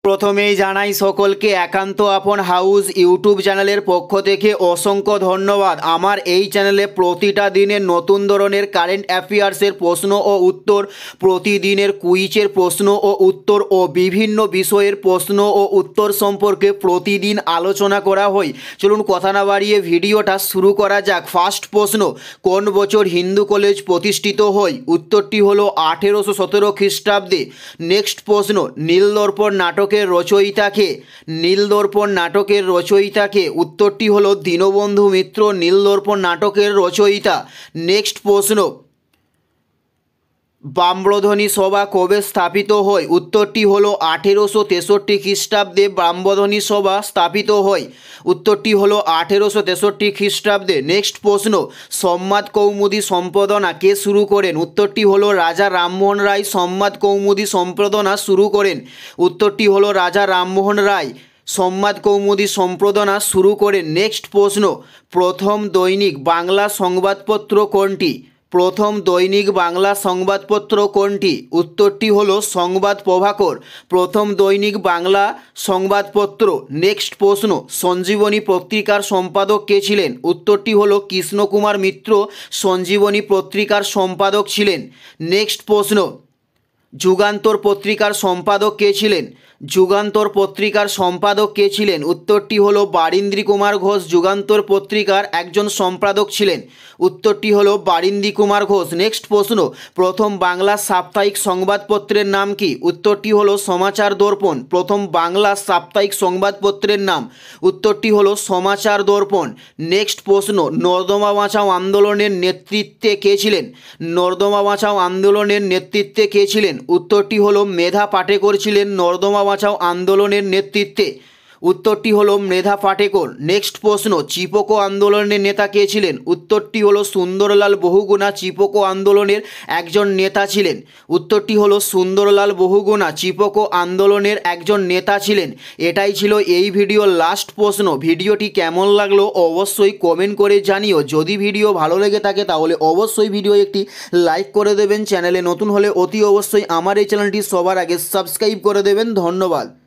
প্রথমেই জানাই সকলকে একান্ত আপন হাউস ইউটিউব চ্যানেলের পক্ষ থেকে অসংখ্য ধন্যবাদ। আমার এই চ্যানেলে প্রতিটা দিনের নতুন ধরনের কারেন্ট অ্যাফেয়ার্সের প্রশ্ন ও উত্তর, প্রতিদিনের কুইজের প্রশ্ন ও উত্তর ও বিভিন্ন বিষয়ের প্রশ্ন ও উত্তর সম্পর্কে প্রতিদিন আলোচনা করা হয়। চলুন কথা না বাড়িয়ে ভিডিওটা শুরু করা যাক। ফার্স্ট প্রশ্ন, কোন বছর হিন্দু কলেজ প্রতিষ্ঠিত হয়? উত্তরটি হলো 1817 খ্রিস্টাব্দে। নেক্সট প্রশ্ন, নীলদর্পণ নাটকের রচয়িতা কে? নীলদর্পণ নাটকের রচয়িতা কে? উত্তরটি হলো দীনবন্ধু মিত্র নীলদর্পণ নাটকের রচয়িতা। নেক্সট প্রশ্ন, ব্রাহ্মণধ্বনি সভা কবে স্থাপিত হয়? উত্তরটি হলো 1863 খ্রিস্টাব্দে ব্রাহ্মণধ্বনি সভা স্থাপিত হয়। উত্তরটি হলো 1863 খ্রিস্টাব্দে। নেক্সট প্রশ্ন, সম্বাদ কৌমুদী সম্পাদনা কে শুরু করেন? উত্তরটি হলো রাজা রামমোহন রায় সম্বাদ কৌমুদী সম্পাদনা শুরু করেন। উত্তরটি হলো রাজা রামমোহন রায় সম্বাদ কৌমুদী সম্পাদনা শুরু করেন। নেক্সট প্রশ্ন, প্রথম দৈনিক বাংলা সংবাদপত্র কোনটি? প্রথম দৈনিক বাংলা সংবাদপত্র কোনটি? উত্তরটি হলো সংবাদ প্রভাকর, প্রথম দৈনিক বাংলা সংবাদপত্র। নেক্সট প্রশ্ন, সঞ্জীবনী পত্রিকার সম্পাদক কে ছিলেন? উত্তরটি হলো কৃষ্ণকুমার মিত্র সঞ্জীবনী পত্রিকার সম্পাদক ছিলেন। নেক্সট প্রশ্ন, যুগান্তর পত্রিকার সম্পাদক কে ছিলেন? যুগান্তর পত্রিকার সম্পাদক কে ছিলেন? উত্তরটি হলো বারীন্দ্র কুমার ঘোষ যুগান্তর পত্রিকার একজন সম্পাদক ছিলেন। উত্তরটি হলো বারীন্দ্র কুমার ঘোষ। নেক্সট প্রশ্ন, প্রথম বাংলা সাপ্তাহিক সংবাদপত্রের নাম কি? উত্তরটি হলো সমাচার দর্পণ। প্রথম বাংলা সাপ্তাহিক সংবাদপত্রের নাম, উত্তরটি হলো সমাচার দর্পণ। নেক্সট প্রশ্ন, নর্দমা বাঁচাও আন্দোলনের নেতৃত্বে কে ছিলেন? নর্দমা বাঁচাও আন্দোলনের নেতৃত্বে কে ছিলেন? উত্তরটি হলো মেধা পাটেকর ছিলেন নর্দমা বাঁচাও আন্দোলনের নেতৃত্বে। উত্তরটি হলো মেধা পাটেকর। নেক্সট প্রশ্ন, চিপকো আন্দোলনের নেতা কে ছিলেন? উত্তরটি হলো সুন্দরলাল বহুগুণা চিপকো আন্দোলনের একজন নেতা ছিলেন। উত্তরটি হলো সুন্দরলাল বহুগুণা চিপকো আন্দোলনের একজন নেতা ছিলেন। এটাই ছিল এই ভিডিওর লাস্ট প্রশ্ন। ভিডিওটি কেমন লাগলো অবশ্যই কমেন্ট করে জানিও। যদি ভিডিও ভালো লেগে থাকে তাহলে অবশ্যই ভিডিও একটি লাইক করে দেবেন। চ্যানেলে নতুন হলে অতি অবশ্যই আমার এই চ্যানেলটি সবার আগে সাবস্ক্রাইব করে দেবেন। ধন্যবাদ।